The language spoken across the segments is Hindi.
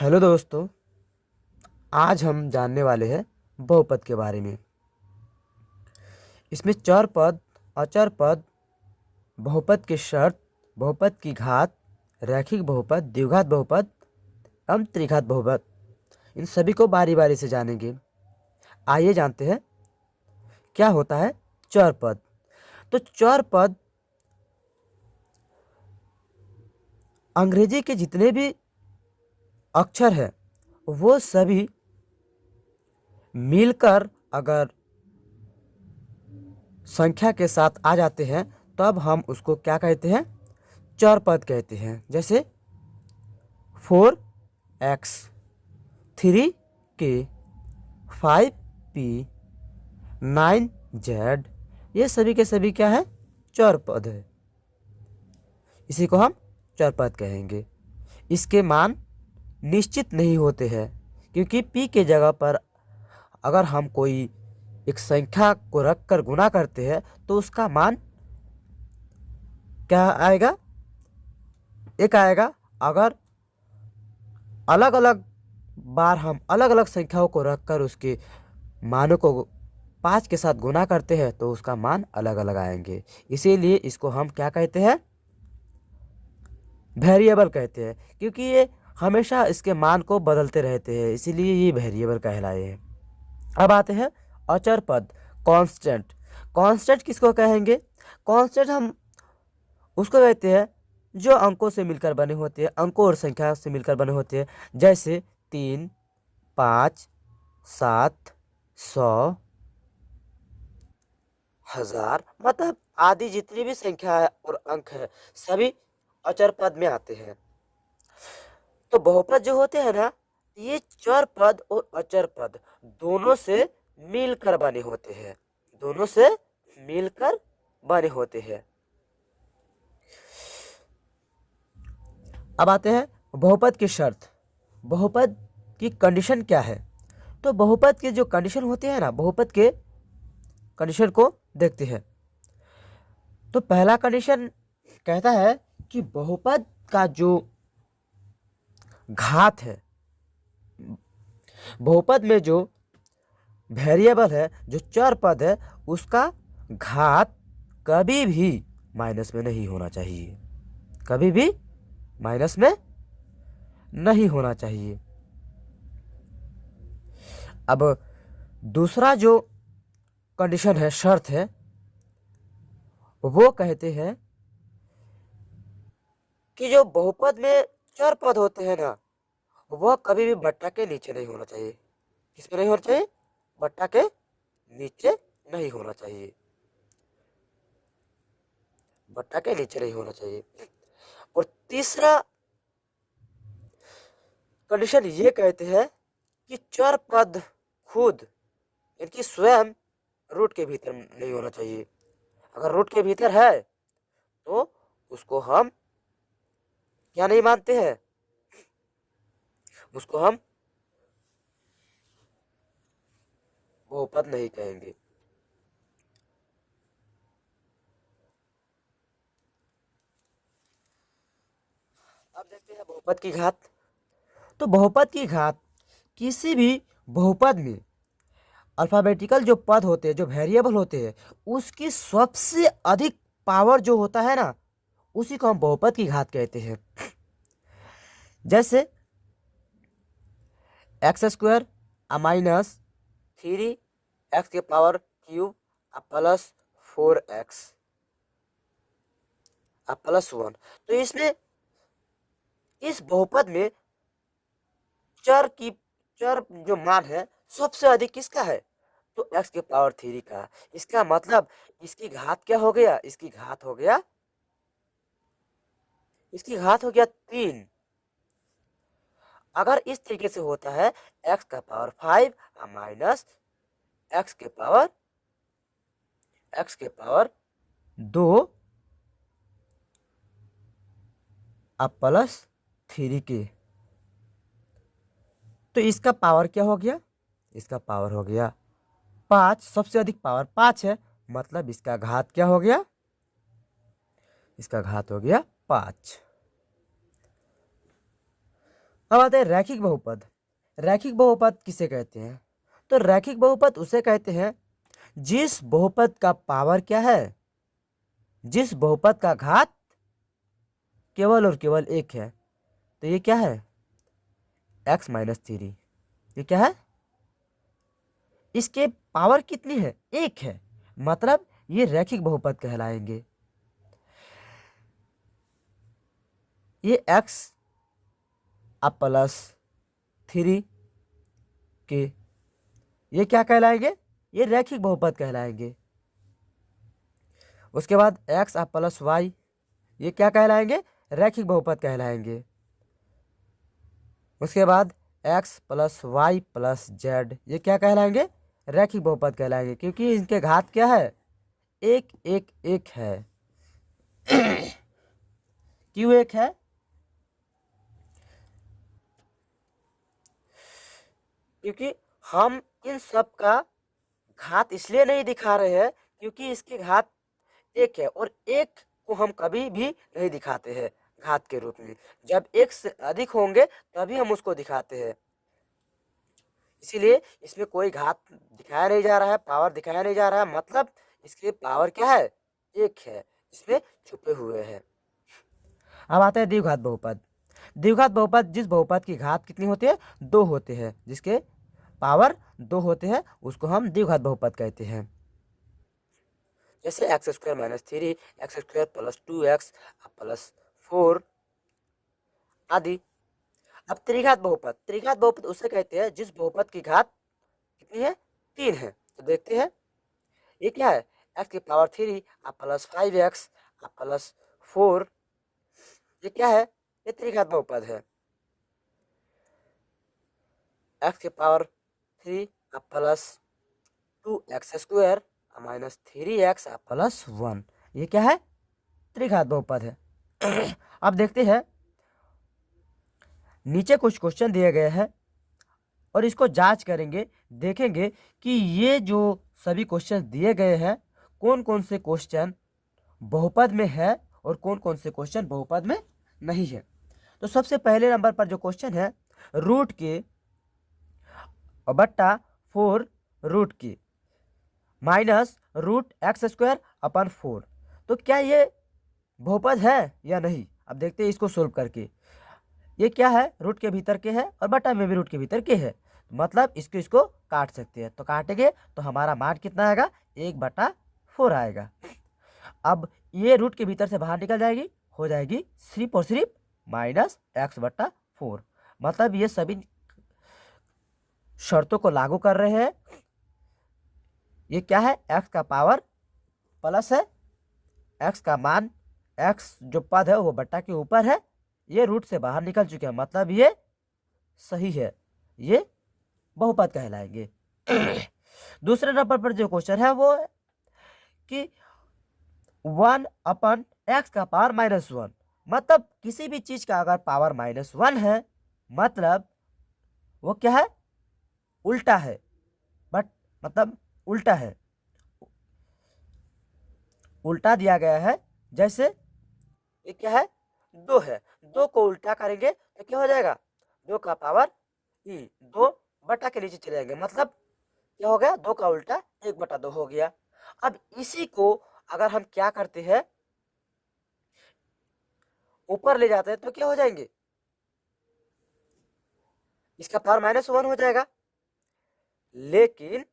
हेलो दोस्तों। आज हम जानने वाले हैं बहुपद के बारे में। इसमें चर पद, अचर पद, बहुपद की शर्त, बहुपद की घात, रैखिक बहुपद, द्विघात बहुपद एवं त्रिघात बहुपद, इन सभी को बारी बारी से जानेंगे। आइए जानते हैं क्या होता है चर पद। तो चर पद अंग्रेजी के जितने भी अक्षर हैं वो सभी मिलकर अगर संख्या के साथ आ जाते हैं तब हम उसको क्या कहते हैं, चर पद कहते हैं। जैसे 4x, 3k, 5p, 9z, ये सभी के सभी क्या है, चर पद है। इसी को हम चर पद कहेंगे। इसके मान निश्चित नहीं होते हैं क्योंकि p के जगह पर अगर हम कोई एक संख्या को रखकर गुणा करते हैं तो उसका मान क्या आएगा, एक आएगा। अगर अलग अलग बार हम अलग अलग संख्याओं को रखकर उसके मानों को 5 के साथ गुणा करते हैं तो उसका मान अलग अलग आएंगे। इसीलिए इसको हम क्या कहते हैं, वेरिएबल कहते हैं, क्योंकि ये हमेशा इसके मान को बदलते रहते हैं, इसीलिए ये वेरिएबल कहलाए हैं। अब आते हैं अचर पद, कांस्टेंट। कांस्टेंट किसको कहेंगे, कांस्टेंट हम उसको कहते हैं जो अंकों से मिलकर बने होते हैं, अंकों और संख्या से मिलकर बने होते हैं। जैसे 3, 5, 7, 100, 1000, मतलब आदि जितनी भी संख्या है और अंक है सभी अचर पद में आते हैं। तो बहुपद जो होते हैं ना, ये चर पद और अचर पद दोनों से मिलकर बने होते हैं, दोनों से मिलकर बने होते हैं। अब आते हैं बहुपद की शर्त, बहुपद की कंडीशन क्या है। तो बहुपद के जो कंडीशन होते हैं ना, बहुपद के कंडीशन को देखते हैं। तो पहला कंडीशन कहता है कि बहुपद का जो घात है, बहुपद में जो वेरिएबल है, जो चर पद है, उसका घात कभी भी माइनस में नहीं होना चाहिए, कभी भी माइनस में नहीं होना चाहिए। अब दूसरा जो कंडीशन है, शर्त है, वो कहते हैं कि जो बहुपद में चर पद होते हैं ना, वह कभी भी बट्टा के नीचे नहीं होना चाहिए। किस में नहीं होना चाहिए, बट्टा के नीचे नहीं होना चाहिए, बट्टा के नीचे नहीं होना चाहिए। और तीसरा कंडीशन ये कहते हैं कि चर पद खुद, इनकी स्वयं रूट के भीतर नहीं होना चाहिए। अगर रूट के भीतर है तो उसको हम क्या नहीं मानते हैं, उसको हम बहुपद नहीं कहेंगे। अब देखते हैं बहुपद की घात। तो बहुपद की घात किसी भी बहुपद में अल्फाबेटिकल जो पद होते हैं, जो वेरिएबल होते हैं, उसकी सबसे अधिक पावर जो होता है ना, उसी को हम बहुपद की घात कहते हैं। जैसे x² माइनस 3x के power cube plus 4x plus 1। तो इसमें इस बहुपद में चर जो मान है सबसे अधिक किसका है, तो x के पावर 3 का। इसका मतलब इसकी घात क्या हो गया, इसकी घात हो गया, इसकी घात हो गया 3। अगर इस तरीके से होता है x का पावर 5 माइनस x के पावर 2 प्लस 3 के, तो इसका पावर क्या हो गया, इसका पावर हो गया 5। सबसे अधिक पावर 5 है, मतलब इसका घात क्या हो गया, इसका घात हो गया 5। अब आते हैं रैखिक बहुपद। रैखिक बहुपद किसे कहते हैं? तो रैखिक बहुपद उसे कहते हैं जिस बहुपद का पावर क्या है, जिस बहुपद का घात केवल और केवल एक है। तो ये क्या है? x-3। ये क्या है? इसके पावर कितनी है? एक है, मतलब ये रैखिक बहुपद कहलाएंगे। ये x अब प्लस 3 के, ये क्या कहलाएंगे? ये रैखिक बहुपद कहलाएंगे। उसके बाद x अब प्लस वाई, ये क्या कहलाएंगे? रैखिक बहुपद कहलाएंगे। उसके बाद x plus Y plus Z, ये क्या कहलाएंगे? रैखिक बहुपद कहलाएंगे, क्योंकि इनके घात क्या है? एक एक एक है। क्यों एक है? क्योंकि हम इन सब का घात इसलिए नहीं दिखा रहे हैं क्योंकि इसके घात एक है, और एक को हम कभी भी नहीं दिखाते हैं घात के रूप में। जब एक से अधिक होंगे तभी हम उसको दिखाते हैं। इसीलिए इसमें कोई घात दिखाया नहीं जा रहा है, पावर दिखाया नहीं जा रहा है, मतलब इसके पावर क्या है? एक है, इसमें छुपे हुए हैं। अब आते हैं द्विघात बहुपद। द्विघात बहुपद जिस बहुपद की घात कितनी होती है? 2 होते हैं, जिसके पावर 2 होते हैं, उसको हम द्विघात बहुपद कहते हैं। जैसे x² - 3, x² + 2x प्लस 4 आदि। अब त्रिघात बहुपद, त्रिघात बहुपद उसे कहते हैं जिस बहुपद की घात कितनी है? 3 है। तो देखते हैं ये क्या है? x³ प्लस 5x प्लस 4, ये क्या है? ये त्रिघात बहुपद है। x³ plus 2x² minus 3x plus 1, ये क्या है? त्रिघात बहुपद है। अब देखते हैं, नीचे कुछ क्वेश्चन दिए गए हैं और इसको जांच करेंगे, देखेंगे कि ये जो सभी क्वेश्चन दिए गए हैं कौन कौन से क्वेश्चन बहुपद में है और कौन कौन से क्वेश्चन बहुपद में नहीं है। तो सबसे पहले नंबर पर जो क्वेश्चन है, रूट के बट्टा 4 रूट के माइनस रूट x² अपन 4, तो क्या ये बहुपद है या नहीं? अब देखते हैं इसको सोल्व करके। ये क्या है? रूट के भीतर के है और बटा में भी रूट के भीतर के है, मतलब इसको काट सकते हैं। तो काटेंगे तो हमारा मान कितना आएगा? 1/4 आएगा। अब ये रूट के भीतर से बाहर निकल जाएगी, हो जाएगी सिर्फ और सिर्फ -x/4, मतलब ये सभी शर्तों को लागू कर रहे हैं। ये क्या है? x का पावर प्लस है, x का मान, x जो पद है वो बट्टा के ऊपर है, ये रूट से बाहर निकल चुके हैं, मतलब ये सही है, ये बहुपद कहलाएंगे। दूसरे नंबर पर जो क्वेश्चन है वो है कि 1/x का पावर -1, मतलब किसी भी चीज का अगर पावर -1 है मतलब वो क्या है? उल्टा है, बट मतलब उल्टा है, उल्टा दिया गया है। जैसे ये क्या है? 2 है, 2 को उल्टा करेंगे तो क्या हो जाएगा? 2 का पावर ई, 2 बटा के नीचे चले जाएंगे, मतलब क्या हो गया? 2 का उल्टा 1/2 हो गया। अब इसी को अगर हम क्या करते हैं, ऊपर ले जाते हैं तो क्या हो जाएंगे? इसका पावर -1 हो जाएगा, लेकिन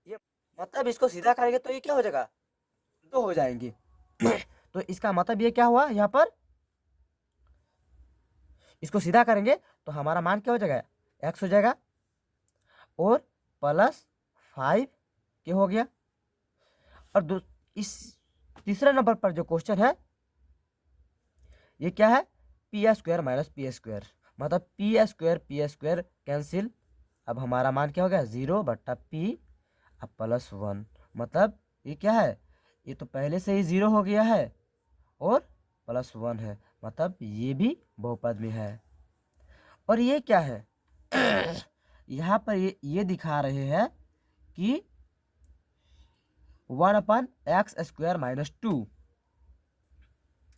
ये मतलब इसको सीधा करेंगे तो ये क्या हो जाएगा? 2 हो जाएंगे। तो इसका मतलब ये क्या हुआ? यहाँ पर इसको सीधा करेंगे तो हमारा मान क्या हो जाएगा? x हो जाएगा और +5 के हो गया। और इस तीसरे नंबर पर जो क्वेश्चन है ये क्या है? p² - p², मतलब p² कैंसिल। अब हमारा मान क्या हो गया? 0/p प्लस 1, मतलब ये क्या है? ये तो पहले से ही 0 हो गया है और +1 है, मतलब ये भी बहुपद में है। और ये क्या है? यहाँ पर ये दिखा रहे हैं कि 1/x² - 2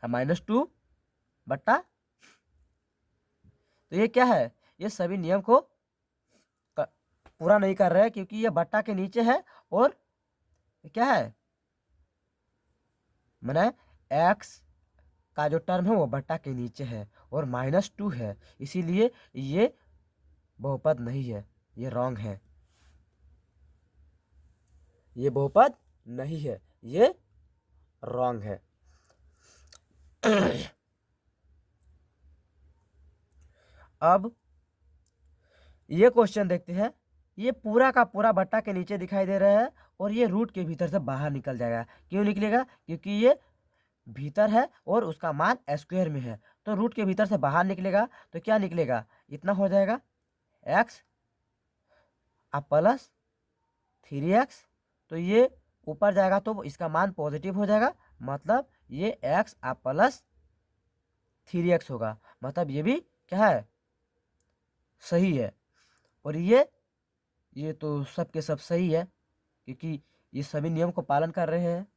-2 बट्टा, तो ये क्या है? ये सभी नियम को पूरा नहीं कर रहे हैं, क्योंकि ये बट्टा के नीचे है और क्या है, मैंने एक्स का जो टर्म है वो बट्टा के नीचे है और -2 है, इसीलिए ये बहुपद नहीं है, ये रॉन्ग है, ये बहुपद नहीं है, ये रॉन्ग है। अब ये क्वेश्चन देखते हैं। ये पूरा का पूरा बट्टा के नीचे दिखाई दे रहा है और ये रूट के भीतर से बाहर निकल जाएगा। क्यों निकलेगा? क्योंकि ये भीतर है और उसका मान स्क्वायर में है, तो रूट के भीतर से बाहर निकलेगा तो क्या निकलेगा, इतना हो जाएगा x अब प्लस 3x, तो ये ऊपर जाएगा तो इसका मान पॉजिटिव हो जाएगा, मतलब ये x अब प्लस 3x होगा, मतलब ये भी क्या है, सही है। और ये तो सब के सब सही है, क्योंकि ये सभी नियम को पालन कर रहे हैं।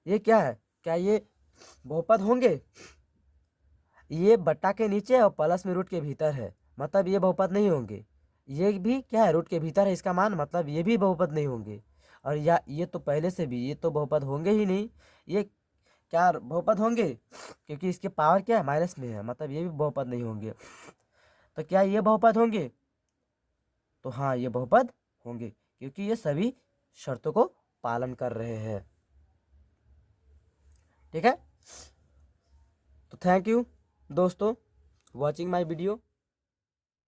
ये क्या है, क्या ये बहुपद होंगे? ये बट्टा के नीचे और प्लस में रूट के भीतर है, मतलब ये बहुपद नहीं होंगे। ये भी क्या है, रूट के भीतर है इसका मान, मतलब ये भी बहुपद नहीं होंगे। और या ये तो पहले से भी, ये तो बहुपद होंगे ही नहीं। ये क्या बहुपद होंगे? क्योंकि इसके पावर क्या है, माइनस में है, मतलब ये भी बहुपद नहीं होंगे। तो क्या ये बहुपद होंगे? तो हाँ, ये बहुपद होंगे, क्योंकि ये सभी शर्तों को पालन कर रहे हैं। ठीक है, तो थैंक यू दोस्तों वॉचिंग माय वीडियो।